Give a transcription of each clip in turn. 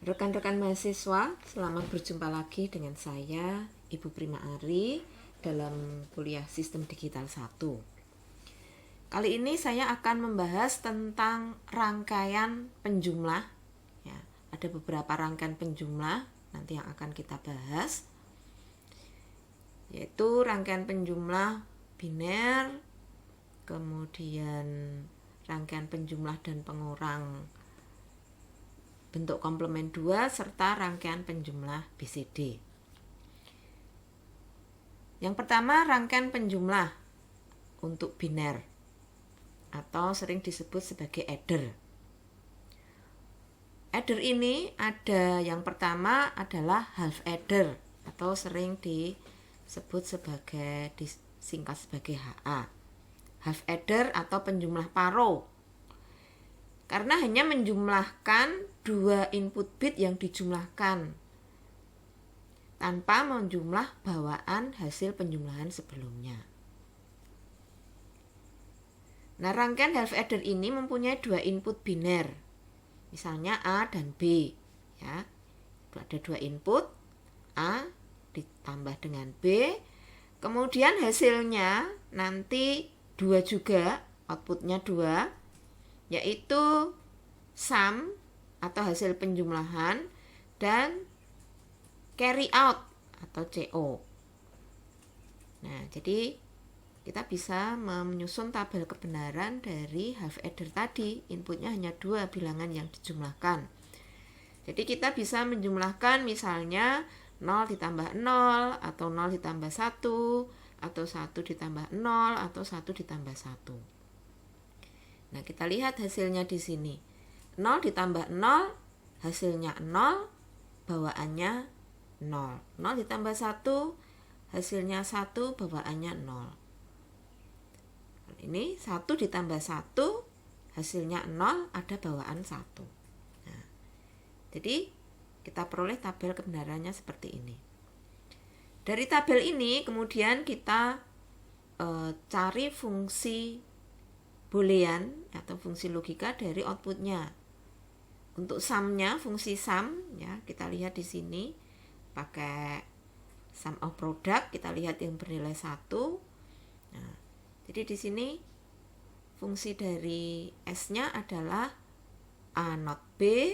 Rekan-rekan mahasiswa, selamat berjumpa lagi dengan saya, Ibu Prima Ari, dalam kuliah Sistem Digital 1. Kali ini saya akan membahas tentang rangkaian penjumlah. Ya, ada beberapa rangkaian penjumlah nanti yang akan kita bahas, yaitu rangkaian penjumlah biner, kemudian rangkaian penjumlah dan pengurang bentuk komplement 2, serta rangkaian penjumlah BCD. Yang pertama, rangkaian penjumlah untuk biner atau sering disebut sebagai adder. Adder ini ada, yang pertama adalah half adder atau sering disebut sebagai, disingkat sebagai HA. Half adder atau penjumlah paruh, karena hanya menjumlahkan 2 input bit yang dijumlahkan tanpa menjumlah bawaan hasil penjumlahan sebelumnya. Nah, rangkaian half adder ini mempunyai 2 input biner, misalnya A dan B. Ya, ada 2 input, A ditambah dengan B, kemudian hasilnya nanti 2 juga, outputnya 2, yaitu sum atau hasil penjumlahan dan carry out atau CO. Nah, jadi kita bisa menyusun tabel kebenaran dari half adder tadi. Inputnya hanya 2 bilangan yang dijumlahkan. Jadi kita bisa menjumlahkan misalnya 0 ditambah 0, atau 0 ditambah 1, atau 1 ditambah 0, atau 1 ditambah 1. Nah, kita lihat hasilnya di sini. 0 ditambah 0, hasilnya 0, bawaannya 0. 0 ditambah 1, hasilnya 1, bawaannya 0. Ini 1 ditambah 1, hasilnya 0, ada bawaan 1. Nah, jadi kita peroleh tabel kebenarannya seperti ini. Dari tabel ini kemudian kita cari fungsi boolean atau fungsi logika dari outputnya. Untuk sumnya, fungsi sum, ya kita lihat di sini pakai sum of product, kita lihat yang bernilai 1. Nah, jadi di sini fungsi dari S-nya adalah A not B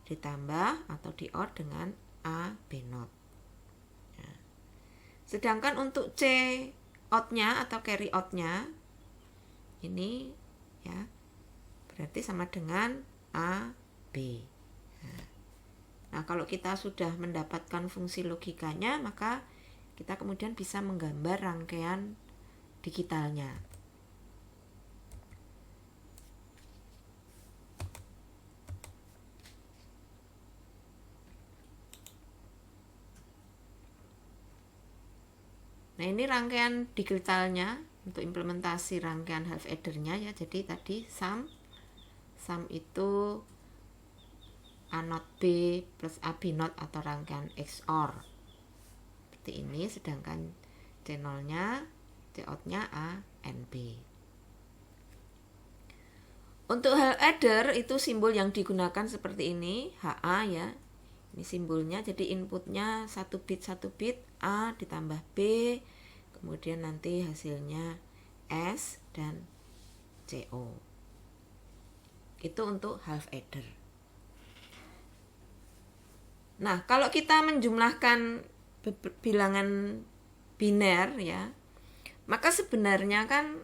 ditambah atau di OR dengan A B not. Nah, sedangkan untuk C out-nya atau carry out-nya ini ya berarti sama dengan A B. Nah, kalau kita sudah mendapatkan fungsi logikanya, maka kita kemudian bisa menggambar rangkaian digitalnya. Nah, ini rangkaian digitalnya untuk implementasi rangkaian half adder-nya ya. Jadi tadi sum itu A not B plus A B not atau rangkaian XOR seperti ini, sedangkan C0-nya, C-out-nya A and B. Untuk half adder itu simbol yang digunakan seperti ini, HA ya. Ini simbolnya, jadi inputnya 1 bit A ditambah B, kemudian nanti hasilnya S dan CO. Itu untuk half adder. Nah, kalau kita menjumlahkan bilangan biner ya, maka sebenarnya kan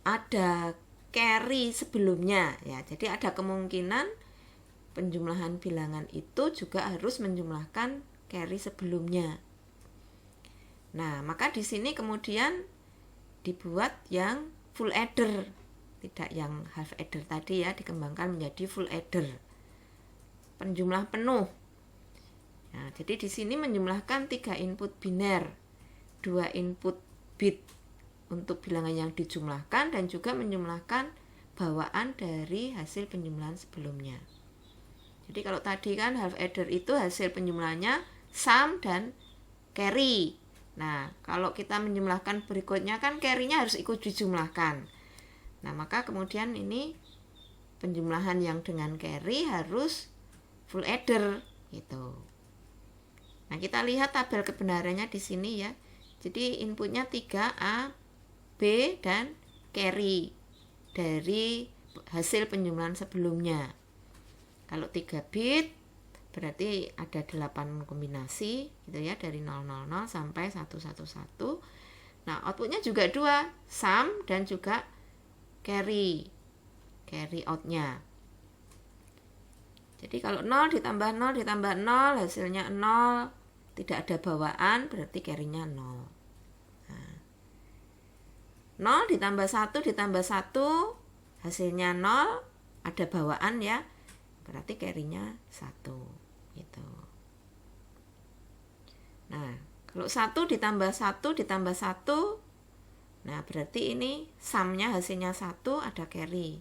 ada carry sebelumnya ya. Jadi ada kemungkinan penjumlahan bilangan itu juga harus menjumlahkan carry sebelumnya. Nah, maka di sini kemudian dibuat yang full adder, tidak yang half adder tadi ya, dikembangkan menjadi full adder, penjumlah penuh. Nah, jadi di sini menjumlahkan 3 input biner, 2 input bit untuk bilangan yang dijumlahkan, dan juga menjumlahkan bawaan dari hasil penjumlahan sebelumnya. Jadi kalau tadi kan half adder itu hasil penjumlahannya sum dan carry. Nah, kalau kita menjumlahkan berikutnya kan carry-nya harus ikut dijumlahkan. Nah, maka kemudian ini penjumlahan yang dengan carry harus full adder gitu. Nah, kita lihat tabel kebenarannya di sini ya. Jadi inputnya 3A, B, dan carry dari hasil penjumlahan sebelumnya. Kalau 3 bit berarti ada 8 kombinasi gitu ya, dari 000 sampai 111. Nah, outputnya juga 2, sum dan juga carry outnya. Jadi kalau 0 ditambah 0 ditambah 0 hasilnya 0, tidak ada bawaan, berarti carry-nya 0. Nah, 0 ditambah 1 ditambah 1 hasilnya 0, ada bawaan ya, berarti carry-nya 1 gitu. Nah, kalau 1 ditambah 1 ditambah 1, nah berarti ini sumnya hasilnya 1, ada carry,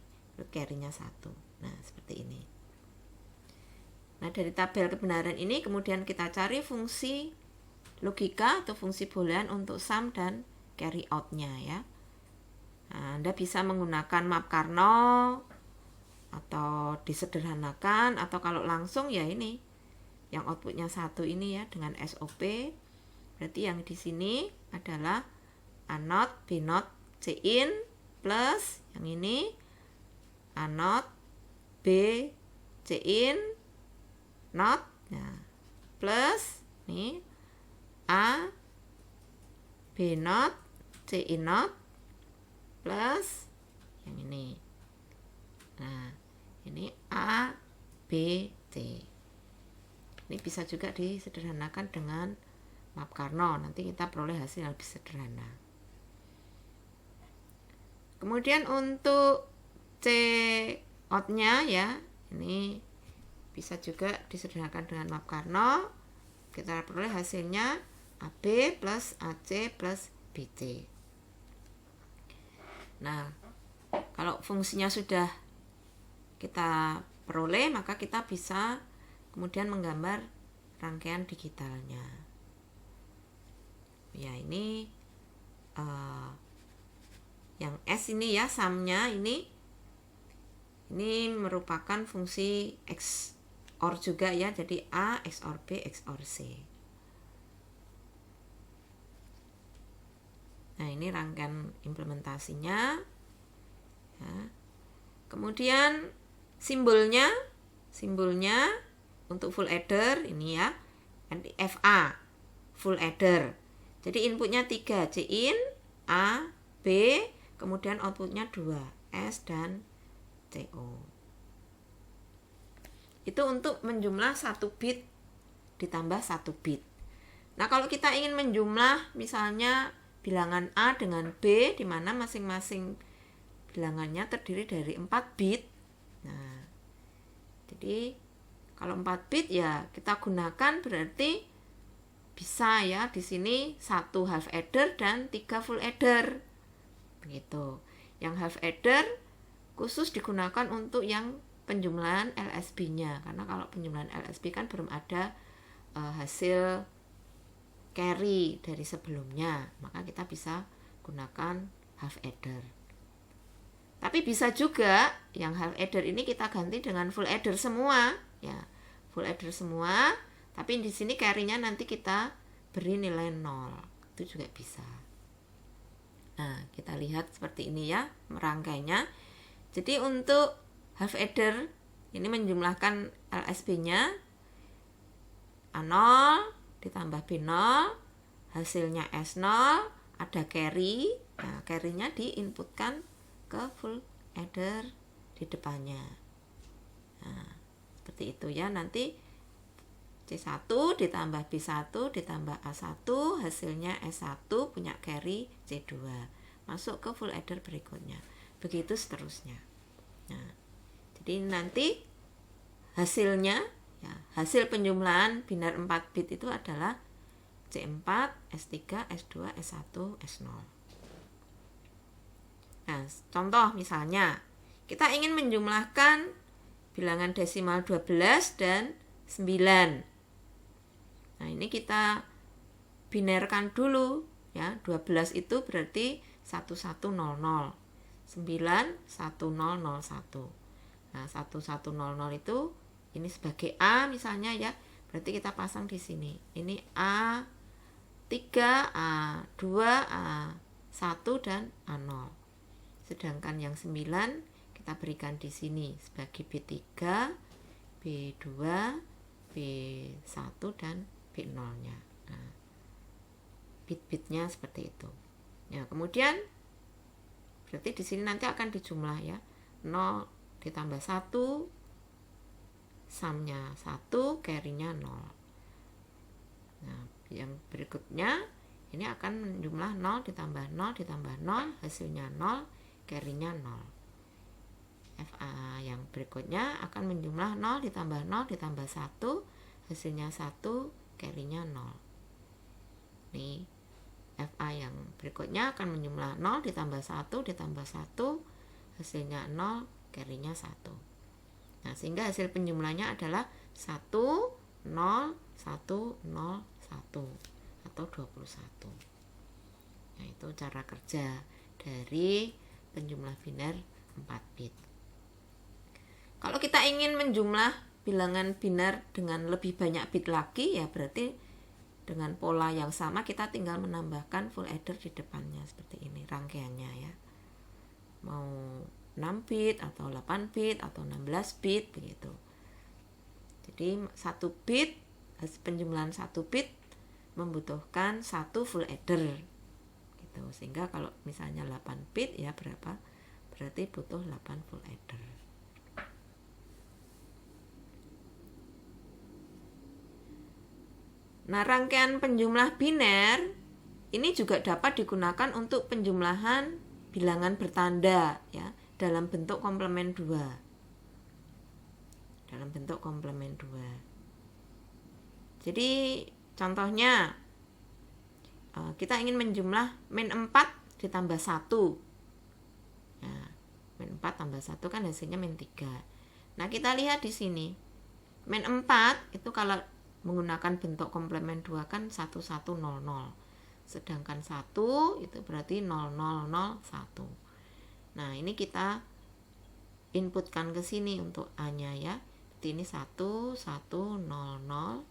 carry-nya 1. Nah, seperti ini. Nah, dari tabel kebenaran ini kemudian kita cari fungsi logika atau fungsi boolean untuk sum dan carry out-nya ya. Nah, Anda bisa menggunakan map Karnaugh atau disederhanakan, atau kalau langsung ya ini yang outputnya 1 ini ya dengan SOP. Berarti yang di sini adalah A not, B not, C in plus yang ini A not, B, C in not, nah, plus nih A, B not, C in not, plus yang ini. Nah, ini A, B, C. Ini bisa juga disederhanakan dengan map Karnaugh. Nanti kita peroleh hasil yang lebih sederhana. Kemudian untuk C out-nya ya, ini bisa juga disederhanakan dengan map Karnaugh. Kita peroleh hasilnya AB plus AC plus BC. Nah, kalau fungsinya sudah kita peroleh, maka kita bisa kemudian menggambar rangkaian digitalnya. Ya, ini yang S ini ya, sumnya ini merupakan fungsi XOR juga ya, jadi A XOR B XOR C. Nah, ini rangkaian implementasinya ya. Kemudian simbolnya untuk full adder ini ya, FA full adder. Jadi inputnya 3, C in, A, B, kemudian outputnya 2, S dan CO. Itu untuk menjumlah 1 bit ditambah 1 bit. Nah, kalau kita ingin menjumlah misalnya bilangan A dengan B, di mana masing-masing bilangannya terdiri dari 4 bit. Nah, jadi kalau 4 bit ya kita gunakan berarti bisa ya di sini 1 half adder dan 3 full adder. Begitu. Yang half adder khusus digunakan untuk yang penjumlahan LSB-nya, karena kalau penjumlahan LSB kan belum ada hasil carry dari sebelumnya, maka kita bisa gunakan half adder. Tapi bisa juga yang half adder ini kita ganti dengan full adder semua ya, full adder semua, tapi di sini carry-nya nanti kita beri nilai 0, itu juga bisa. Nah, kita lihat seperti ini ya merangkainya. Jadi untuk half adder ini menjumlahkan LSB-nya A0 ditambah B0, hasilnya S0, ada carry. Nah, carry-nya diinputkan ke full adder di depannya. Nah, seperti itu ya, nanti C1 ditambah B1 ditambah A1, hasilnya S1 punya carry C2, masuk ke full adder berikutnya, begitu seterusnya. Nah, jadi nanti hasilnya ya, hasil penjumlahan binar 4 bit itu adalah C4, S3, S2, S1, S0. Nah, contoh misalnya kita ingin menjumlahkan bilangan desimal 12 dan 9. Nah, ini kita binarkan dulu ya. 12 itu berarti 1100, 9 1001. Nah, 1100 itu ini sebagai A misalnya ya. Berarti kita pasang di sini. Ini A3, A2, A1 dan A0. Sedangkan yang 9 kita berikan di sini sebagai B3, B2, B1 dan B0-nya. Nah, bit-bitnya seperti itu. Ya, kemudian berarti di sini nanti akan dijumlah ya. 0 ditambah 1, sumnya 1, carry-nya 0. Nah, yang berikutnya ini akan menjumlah 0 ditambah 0 ditambah 0, hasilnya 0, carry-nya 0. FA yang berikutnya akan menjumlah 0 ditambah 0 ditambah 1, hasilnya 1, carry-nya 0. Nih, FA yang berikutnya akan menjumlah 0 ditambah 1 ditambah 1, hasilnya 0, carry-nya 1. Nah, sehingga hasil penjumlahnya adalah 1, 0, 1, 0, 1 atau 21. Nah, itu cara kerja dari penjumlah biner 4 bit. Kalau kita ingin menjumlah bilangan biner dengan lebih banyak bit lagi, ya berarti dengan pola yang sama kita tinggal menambahkan full adder di depannya seperti ini rangkaiannya ya. Mau 6 bit atau 8 bit atau 16 bit begitu. Jadi 1 bit, penjumlahan 1 bit membutuhkan 1 full adder gitu. Sehingga kalau misalnya 8 bit ya berapa? Berarti butuh 8 full adder. Nah, rangkaian penjumlah biner ini juga dapat digunakan untuk penjumlahan bilangan bertanda ya, dalam bentuk komplement 2. Dalam bentuk komplement 2. Jadi contohnya kita ingin menjumlah min 4 ditambah 1. Nah, min 4 tambah 1 kan hasilnya min 3. Nah, kita lihat di sini. Min 4 itu kalau menggunakan bentuk komplement 2 kan 1100. Sedangkan 1 itu berarti 0001. Nah, ini kita inputkan ke sini untuk A-nya ya. Jadi ini 1100.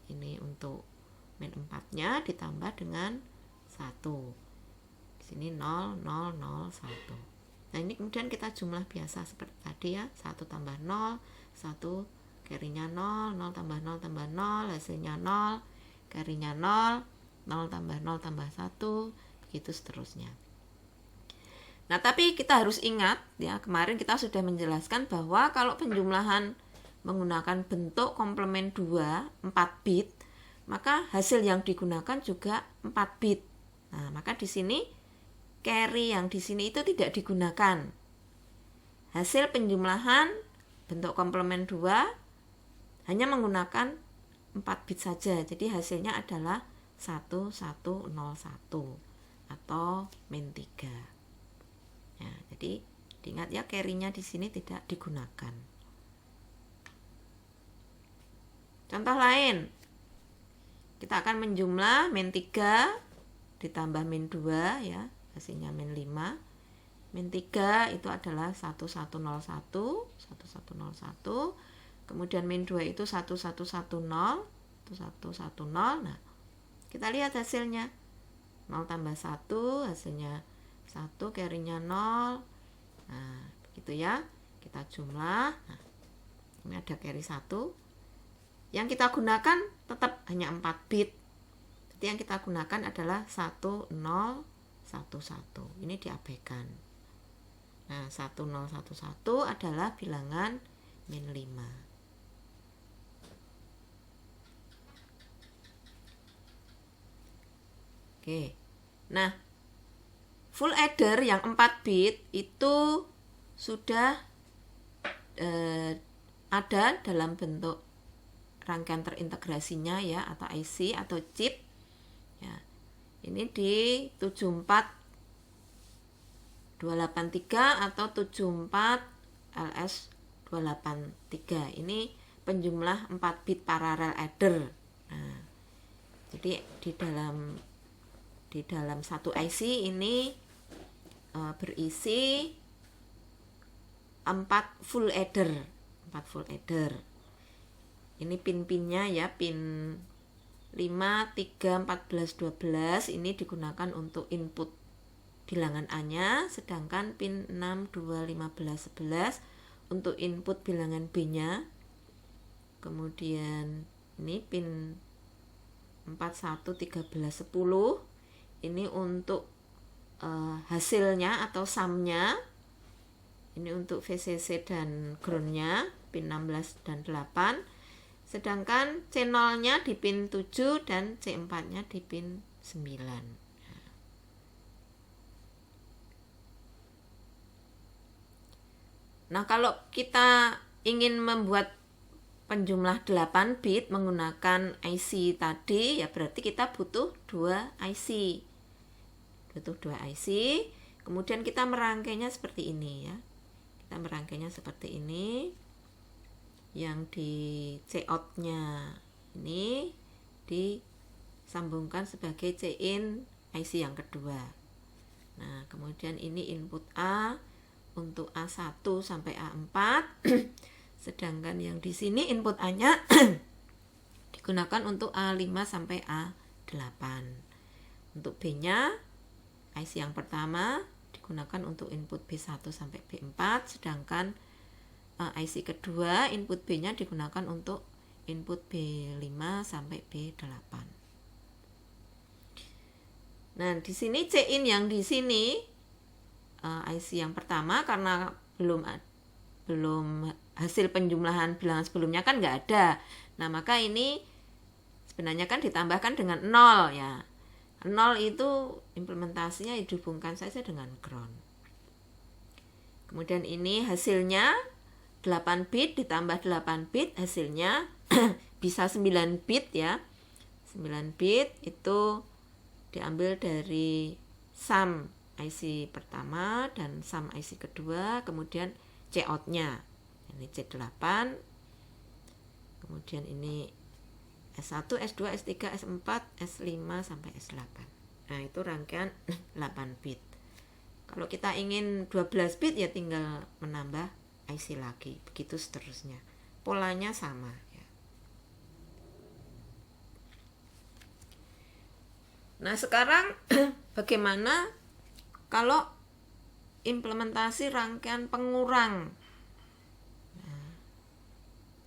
Ini untuk min 4-nya ditambah dengan 1. Di sini 0001. Nah, ini kemudian kita jumlah biasa seperti tadi ya. 1 tambah 0, 1 carry-nya 0, 0 tambah 0 tambah 0, hasilnya 0, carry-nya 0, 0 tambah 0 tambah 1, begitu seterusnya. Nah, tapi kita harus ingat ya, kemarin kita sudah menjelaskan bahwa kalau penjumlahan menggunakan bentuk komplement 2, 4 bit, maka hasil yang digunakan juga 4 bit. Nah, maka di sini carry yang di sini itu tidak digunakan. Hasil penjumlahan bentuk komplement 2 hanya menggunakan 4 bit saja. Jadi hasilnya adalah 1101 atau min 3. Ya, jadi diingat ya, carry-nya di sini tidak digunakan. Contoh lain. Kita akan menjumlah min 3 ditambah min 2 ya, hasilnya min 5. Min 3 itu adalah 1101. Kemudian min 2 itu 1110. Nah, kita lihat hasilnya. 0 tambah 1, hasilnya 1, carry-nya 0. Nah, begitu ya. Kita jumlah. Nah, ini ada carry 1. Yang kita gunakan tetap hanya 4 bit. Jadi yang kita gunakan adalah 1011. Ini diabaikan. Nah, 1011 adalah bilangan min 5. Oke. Nah, full adder yang 4 bit itu sudah ada dalam bentuk rangkaian terintegrasinya ya, atau IC atau chip. Ya. Ini di 74283 atau 74 LS283. Ini penjumlah 4 bit parallel adder. Nah, jadi di dalam satu IC ini berisi 4 full adder. 4 full adder. Ini pin-pinnya ya, pin 5, 3, 14, 12 ini digunakan untuk input bilangan A-nya, sedangkan pin 6, 2, 15, 11 untuk input bilangan B-nya. Kemudian ini pin 4, 1, 13, 10 ini untuk hasilnya atau sumnya. Ini untuk VCC dan groundnya, pin 16 dan 8. Sedangkan C0-nya di pin 7 dan C4-nya di pin 9. Nah, kalau kita ingin membuat penjumlah 8 bit menggunakan IC tadi, ya berarti kita butuh 2 IC. Butuh 2 IC. Kemudian kita merangkainya seperti ini ya. Kita merangkainya seperti ini. Yang di C-out-nya ini disambungkan sebagai C-in IC yang kedua. Nah, kemudian ini input A untuk A1 sampai A4. Sedangkan yang di sini input A-nya digunakan untuk A5 sampai A8. Untuk B-nya IC yang pertama digunakan untuk input B1 sampai B4, sedangkan IC kedua input B-nya digunakan untuk input B5 sampai B8. Nah, di sini C-in yang di sini IC yang pertama karena belum hasil penjumlahan bilangan sebelumnya kan nggak ada. Nah, maka ini sebenarnya kan ditambahkan dengan 0 ya. 0 itu implementasinya dihubungkan saja dengan ground. Kemudian ini hasilnya 8 bit ditambah 8 bit hasilnya bisa 9 bit ya. 9 bit itu diambil dari sum IC pertama dan sum IC kedua, kemudian C-out-nya. Ini C8. Kemudian ini S1, S2, S3, S4, S5 sampai S8. Nah, itu rangkaian 8 bit. Kalau kita ingin 12 bit ya tinggal menambah IC lagi, begitu seterusnya. Polanya sama ya. Nah, sekarang bagaimana kalau implementasi rangkaian pengurang? Nah,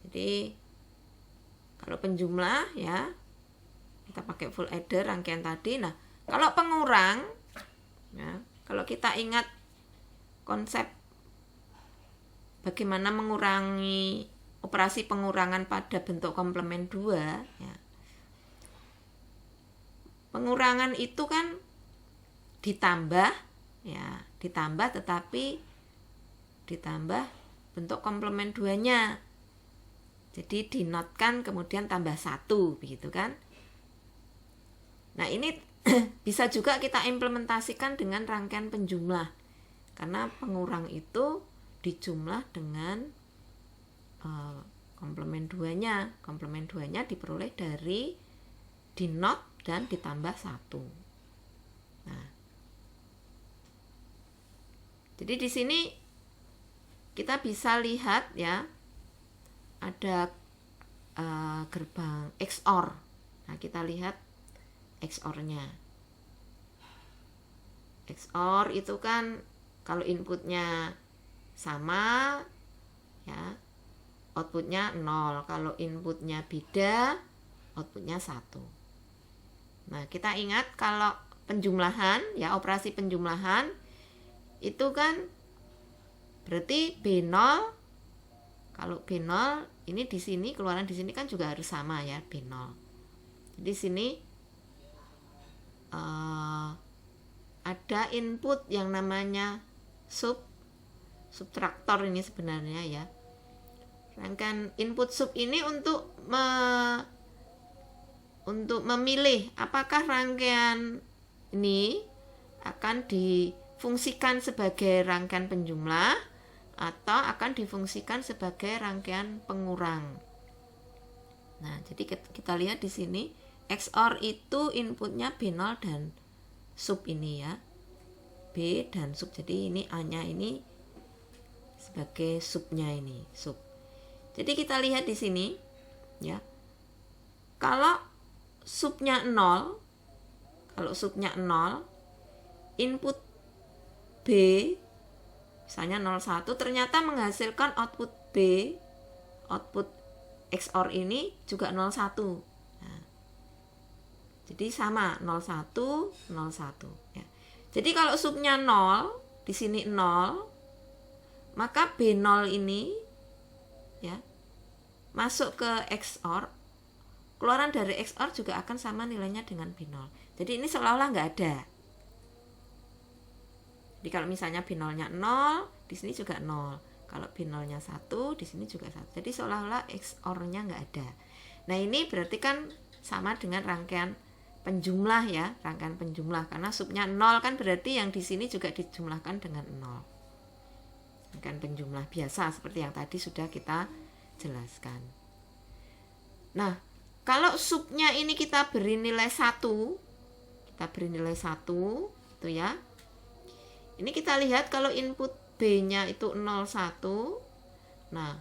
jadi kalau penjumlah ya kita pakai full adder rangkaian tadi. Nah, kalau pengurang ya, kalau kita ingat konsep bagaimana mengurangi operasi pengurangan pada bentuk komplement 2 ya. Pengurangan itu kan ditambah ya, ditambah tetapi ditambah bentuk komplement 2-nya. Jadi dinotkan kemudian tambah 1 begitu kan. Nah, ini bisa juga kita implementasikan dengan rangkaian penjumlah. Karena pengurang itu dijumlah dengan komplement 2-nya. Komplement 2-nya diperoleh dari dinot dan ditambah 1. Nah, jadi di sini kita bisa lihat ya, ada gerbang XOR. Nah, kita lihat XOR-nya. XOR itu kan kalau inputnya sama ya, outputnya 0. Kalau inputnya beda, outputnya 1. Nah, kita ingat kalau penjumlahan ya, operasi penjumlahan itu kan berarti B0. Kalau B0 ini di sini, keluaran di sini kan juga harus sama ya, B0. Di sini ada input yang namanya subtraktor ini sebenarnya ya. Rangkaian input sub ini untuk memilih apakah rangkaian ini akan difungsikan sebagai rangkaian penjumlah atau akan difungsikan sebagai rangkaian pengurang. Nah, jadi kita lihat di sini XOR itu inputnya B0 dan sub ini ya, B dan sub. Jadi ini A-nya ini sebagai subnya ini, sub. Jadi kita lihat di sini ya. Kalau subnya 0, input B misalnya 01 ternyata menghasilkan output B, output XOR ini juga 01. Nah, jadi sama 01 01 ya. Jadi kalau subnya 0, di sini 0, maka B0 ini ya masuk ke XOR, keluaran dari XOR juga akan sama nilainya dengan B0. Jadi ini seolah-olah nggak ada. Jadi kalau misalnya B0-nya 0, di sini juga 0. Kalau B0-nya 1, di sini juga 1. Jadi seolah-olah XOR-nya nggak ada. Nah ini berarti kan sama dengan rangkaian penjumlah ya, rangkaian penjumlah. Karena subnya 0 kan berarti yang di sini juga dijumlahkan dengan 0. Rangkaian penjumlah biasa seperti yang tadi sudah kita jelaskan. Nah, kalau subnya ini kita beri nilai 1, itu ya. Ini kita lihat kalau input B-nya itu 01. Nah,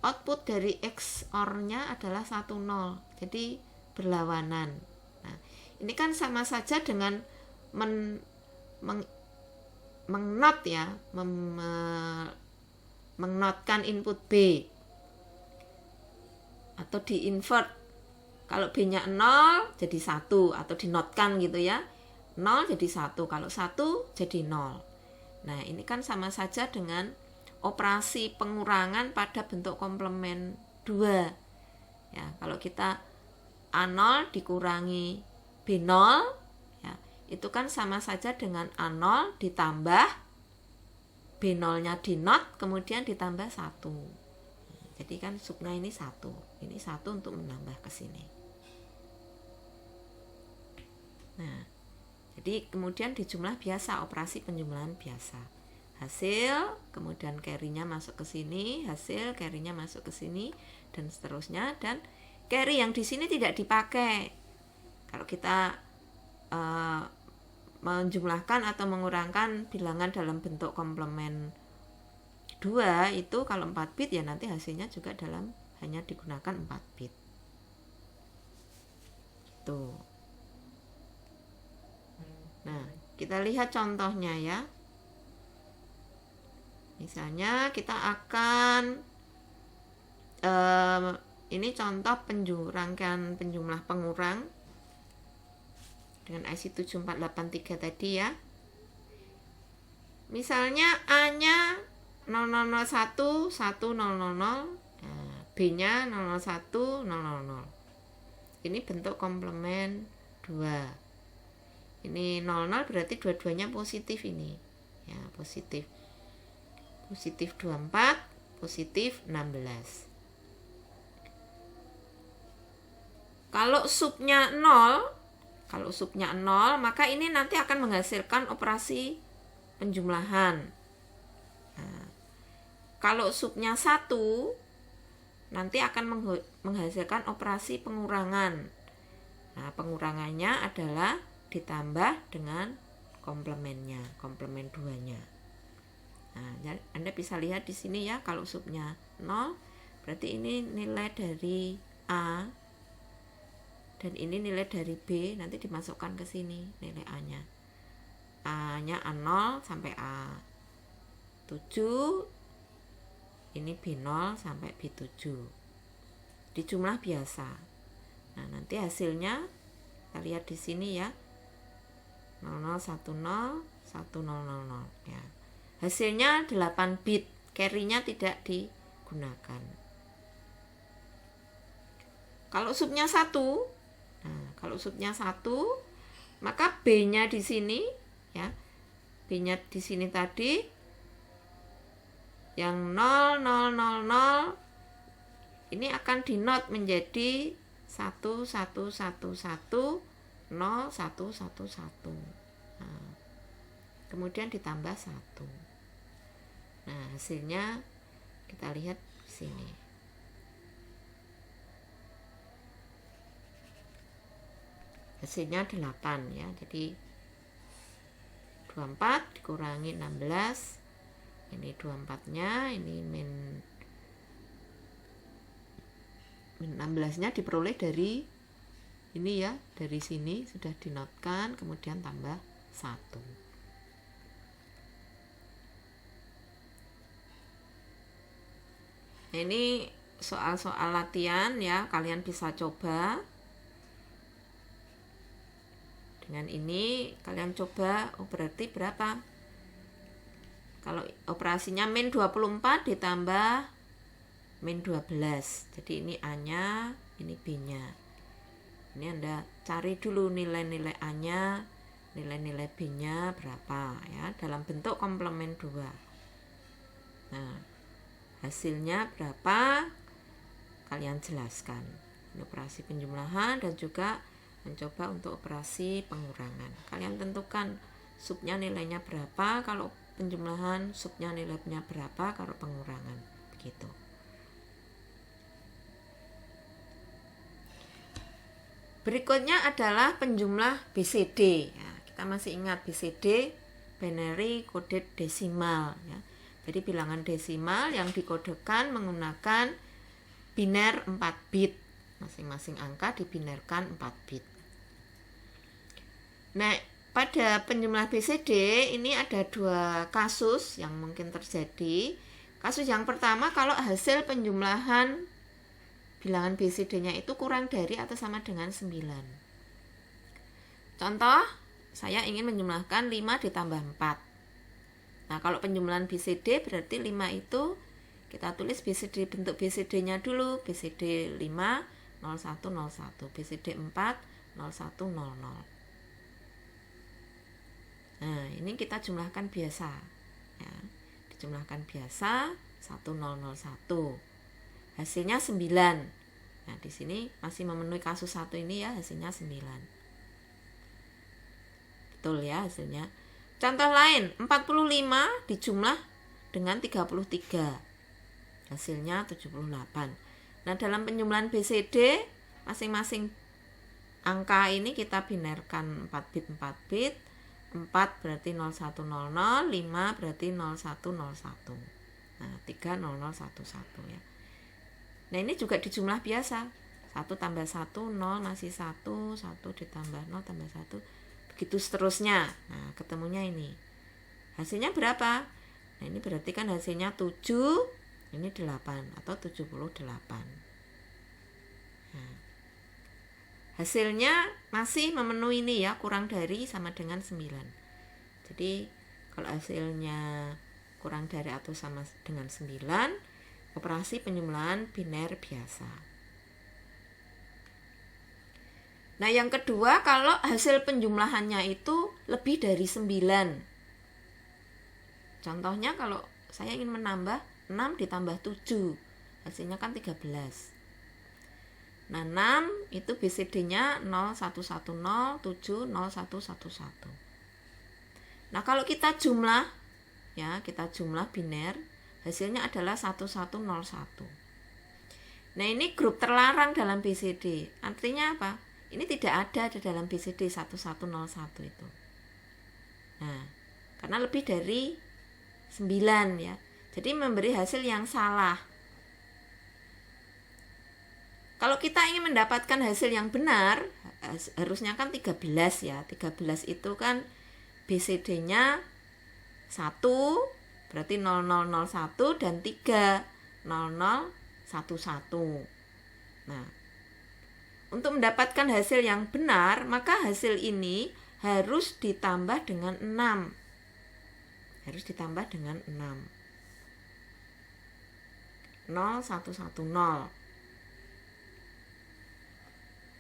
output dari XOR-nya adalah 10. Jadi berlawanan. Nah, ini kan sama saja dengan mengnot ya, mengnotkan input B atau di-invert. Kalau B-nya 0 jadi 1 atau dinotkan gitu ya. 0 jadi 1, kalau 1 jadi 0. Nah, ini kan sama saja dengan operasi pengurangan pada bentuk komplement 2. Ya, kalau kita A0 dikurangi B0 ya, itu kan sama saja dengan A0 ditambah B0-nya dinot kemudian ditambah 1. Jadi kan subnya ini 1. Ini 1 untuk menambah ke sini. Nah, jadi kemudian dijumlah biasa, operasi penjumlahan biasa. Hasil, kemudian carry-nya masuk ke sini, hasil carry-nya masuk ke sini dan seterusnya, dan carry yang di sini tidak dipakai. Kalau kita menjumlahkan atau mengurangkan bilangan dalam bentuk komplement 2 itu kalau 4 bit ya nanti hasilnya juga hanya digunakan 4 bit. Tuh. Nah, kita lihat contohnya ya. Misalnya kita akan ini contoh rangkaian penjumlah pengurang dengan IC 7483 tadi ya. Misalnya A-nya 0001 1000, B-nya 001 000. Ini bentuk komplement 2. Ini 00 berarti dua-duanya positif ini. Ya, positif 24, positif 16. Kalau subnya 0, maka ini nanti akan menghasilkan operasi penjumlahan. Nah, kalau subnya 1, nanti akan menghasilkan operasi pengurangan. Nah, pengurangannya adalah ditambah dengan komplemennya, komplement 2-nya. Nah, Anda bisa lihat di sini ya, kalau subnya 0, berarti ini nilai dari A dan ini nilai dari B, nanti dimasukkan ke sini nilai A-nya. A-nya A0 sampai A7, ini B0 sampai B7. Di jumlah biasa. Nah, nanti hasilnya kita lihat di sini ya. 0010 1000 ya. Hasilnya 8 bit, carry-nya tidak digunakan. Kalau subnya 1, maka B-nya di sini ya. B-nya di sini tadi yang 0000 ini akan dinot menjadi 1111 0111. Nah, kemudian ditambah 1. Nah, hasilnya kita lihat sini. Hasilnya 8 ya. Jadi 24 dikurangi 16, Ini 24-nya, ini min 16-nya diperoleh dari ini ya, dari sini sudah dinotkan, kemudian tambah 1. Ini soal-soal latihan ya, kalian bisa coba. Dengan ini kalian coba, oh berarti berapa? Kalau operasinya min 24 ditambah min 12. Jadi ini A-nya, ini B-nya. Ini Anda cari dulu nilai-nilai A-nya, nilai-nilai B-nya berapa ya, dalam bentuk komplement 2. Nah, hasilnya berapa? Kalian jelaskan. Ini operasi penjumlahan dan juga mencoba untuk operasi pengurangan. Kalian tentukan subnya nilainya berapa kalau penjumlahan, subnya nilainya berapa kalau pengurangan. Begitu. Berikutnya adalah penjumlah BCD. Ya, kita masih ingat BCD, binary coded decimal. Ya. Jadi bilangan desimal yang dikodekan menggunakan biner 4 bit. Masing-masing angka dibinarkan 4 bit. Nah, pada penjumlah BCD ini ada 2 kasus yang mungkin terjadi. Kasus yang pertama, kalau hasil penjumlahan bilangan BCD-nya itu kurang dari atau sama dengan 9. Contoh, saya ingin menjumlahkan 5 ditambah 4. Nah, kalau penjumlahan BCD berarti 5 itu kita tulis BCD, bentuk BCD-nya dulu. BCD 5, 0101. BCD 4, 0100. Nah, ini kita jumlahkan biasa. Ya, dijumlahkan biasa 1001. Hasilnya 9. Nah, di sini masih memenuhi kasus 1 ini ya, hasilnya 9. Betul ya hasilnya. Contoh lain, 45 dijumlah dengan 33. Hasilnya 78. Nah, dalam penjumlahan BCD masing-masing angka ini kita binarkan 4 bit 4 bit. 4 berarti 0100, 5 berarti 0101. Nah, 30011 ya. Nah, ini juga dijumlah biasa. 1 tambah 1, 0 masih 1, 1 ditambah 0 tambah 1. Begitu seterusnya. Nah, ketemunya ini. Hasilnya berapa? Nah, ini berarti kan hasilnya 7, ini 8 atau 78. Nah, hasilnya masih memenuhi ini ya, kurang dari sama dengan 9. Jadi, kalau hasilnya kurang dari atau sama dengan 9, operasi penjumlahan biner biasa. Nah, yang kedua, kalau hasil penjumlahannya itu lebih dari 9. Contohnya kalau saya ingin menambah 6 ditambah 7, hasilnya kan 13. Nah, 6 itu BCD-nya 0110701111. Nah, kalau kita jumlah ya, kita jumlah biner, hasilnya adalah 1101. Nah, ini grup terlarang dalam BCD. Artinya apa? Ini tidak ada di dalam BCD 1101 itu. Nah, karena lebih dari 9 ya. Jadi memberi hasil yang salah. Kalau kita ingin mendapatkan hasil yang benar, harusnya kan 13 ya. 13 itu kan BCD-nya 1, berarti 0001 dan 3, 0011. Nah, untuk mendapatkan hasil yang benar, maka hasil ini harus ditambah dengan 6. Harus ditambah dengan 6. 0110.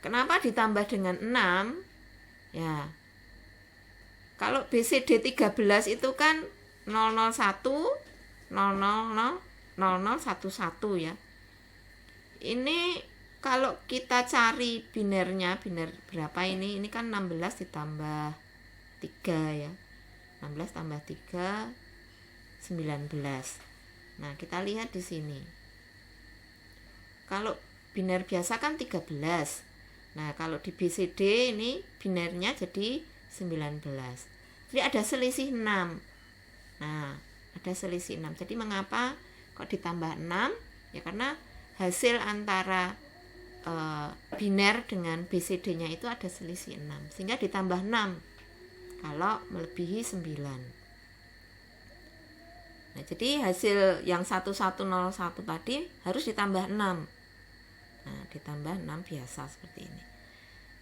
Kenapa ditambah dengan 6? Ya. Kalau BCD 13 itu kan 001 000 0011 ya. Ini kalau kita cari binernya, biner berapa ini? Ini kan 16 ditambah 3 ya. 16 tambah 3 19. Nah, kita lihat di sini. Kalau biner biasa kan 13. Nah, kalau di BCD ini binernya jadi 19. Jadi ada selisih 6. Nah, ada selisih 6. Jadi mengapa kok ditambah 6? Ya karena hasil antara biner dengan BCD-nya itu ada selisih 6, sehingga ditambah 6 kalau melebihi 9. Nah, jadi hasil yang 1101 tadi harus ditambah 6. Nah, ditambah 6 biasa seperti ini.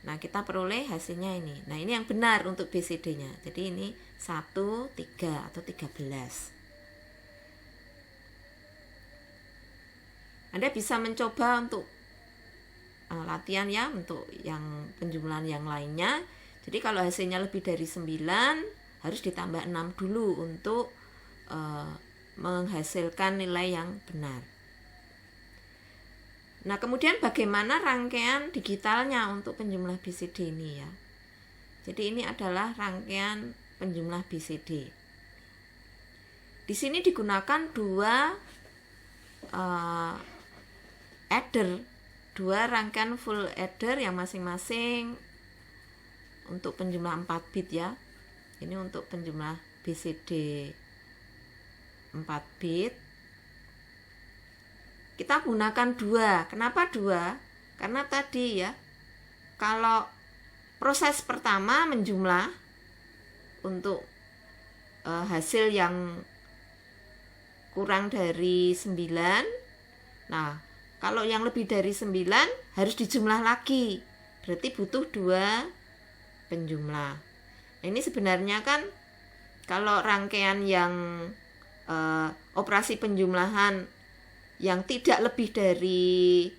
Nah, kita peroleh hasilnya ini. Nah, ini yang benar untuk BCD-nya. Jadi ini 1, 3 atau 13. Anda bisa mencoba untuk latihan ya, untuk yang penjumlahan yang lainnya. Jadi kalau hasilnya lebih dari 9 harus ditambah 6 dulu untuk menghasilkan nilai yang benar. Nah, kemudian bagaimana rangkaian digitalnya untuk penjumlah BCD ini ya. Jadi ini adalah rangkaian penjumlah BCD. Di sini digunakan dua adder, dua rangkaian full adder yang masing-masing untuk penjumlah 4 bit ya. Ini untuk penjumlah BCD 4 bit. Kita gunakan dua. Kenapa dua? Karena tadi ya, kalau proses pertama menjumlah untuk hasil yang kurang dari 9. Nah, kalau yang lebih dari 9 harus dijumlah lagi. Berarti butuh 2 penjumlah. Nah, ini sebenarnya kan kalau rangkaian yang operasi penjumlahan yang tidak lebih dari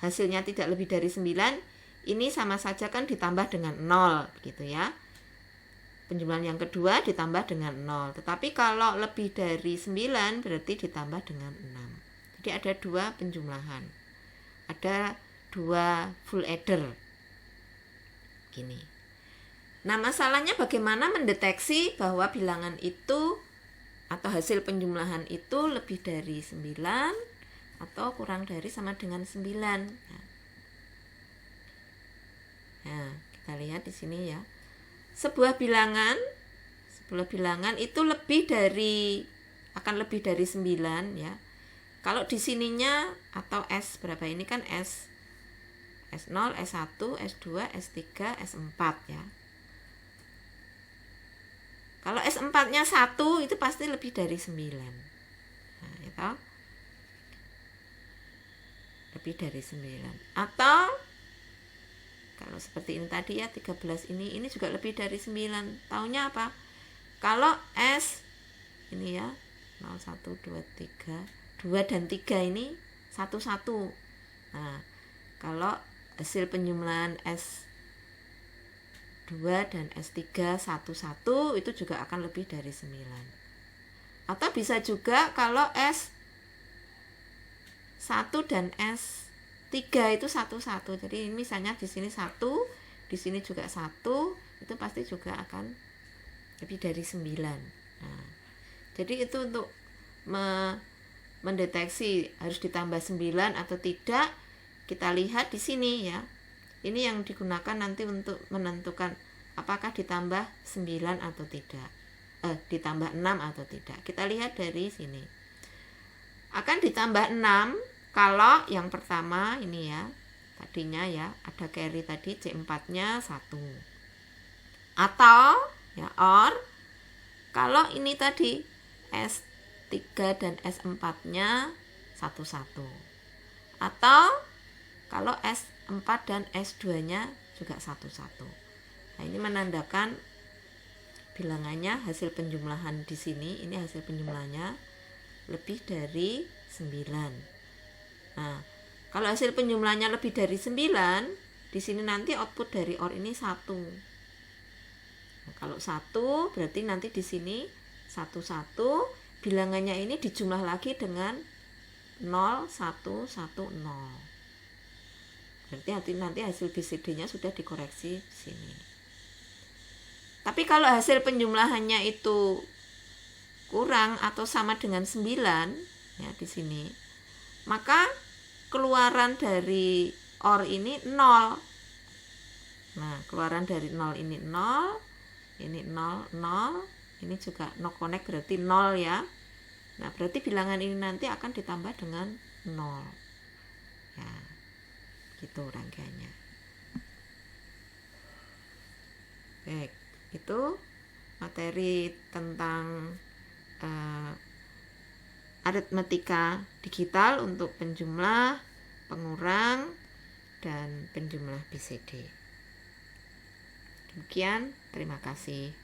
hasilnya tidak lebih dari 9, ini sama saja kan ditambah dengan 0 gitu ya. Penjumlahan yang kedua ditambah dengan 0. Tetapi kalau lebih dari 9 berarti ditambah dengan 6. Jadi ada 2 penjumlahan. Ada 2 full adder. Gini. Nah, masalahnya bagaimana mendeteksi bahwa bilangan itu atau hasil penjumlahan itu lebih dari 9 atau kurang dari sama dengan 9. Nah, kita lihat di sini ya. Sebuah bilangan itu akan lebih dari 9 ya. Kalau di sininya atau S berapa ini kan S0, S1, S2, S3, S4 ya. Kalau S4-nya 1 itu pasti lebih dari 9. Nah, itu lebih dari 9. Atau kalau seperti ini tadi ya, 13 ini juga lebih dari 9. Taunya apa? Kalau S ini ya 0, 1, 2, 3 2 dan 3 ini 1, 1. Nah, kalau hasil penjumlahan S2 dan S3 1, 1 itu juga akan lebih dari 9. Atau bisa juga kalau S1 dan S3 itu 1, 1. Jadi misalnya di sini 1, di sini juga 1, itu pasti juga akan lebih dari 9. Nah, jadi itu untuk mendeteksi harus ditambah 9 atau tidak, kita lihat di sini ya. Ini yang digunakan nanti untuk menentukan apakah ditambah 9 atau tidak. Ditambah 6 atau tidak. Kita lihat dari sini. Akan ditambah 6 kalau yang pertama ini ya, tadinya ya ada carry tadi C4-nya 1. Atau ya or kalau ini tadi S3 dan S4-nya 1, 1. Atau kalau S4 dan S2-nya juga 1, 1. Nah, ini menandakan bilangannya hasil penjumlahan di sini, ini hasil penjumlahannya lebih dari 9. Nah, kalau hasil penjumlahannya lebih dari 9, di sini nanti output dari OR ini 1. Nah, kalau 1 berarti nanti di sini 1, 1. Bilangannya ini dijumlah lagi dengan 0, 1, 1, 0. Berarti nanti hasil BCD-nya sudah dikoreksi di sini. Tapi kalau hasil penjumlahannya itu kurang atau sama dengan 9 ya di sini, maka keluaran dari OR ini 0. Nah, keluaran dari 0 ini 0, ini 0, 0. Ini juga no connect berarti 0 ya. Nah, berarti bilangan ini nanti akan ditambah dengan 0. Ya, gitu rangkaiannya. Baik, itu materi tentang aritmetika digital untuk penjumlah, pengurang, dan penjumlah BCD. Demikian, terima kasih.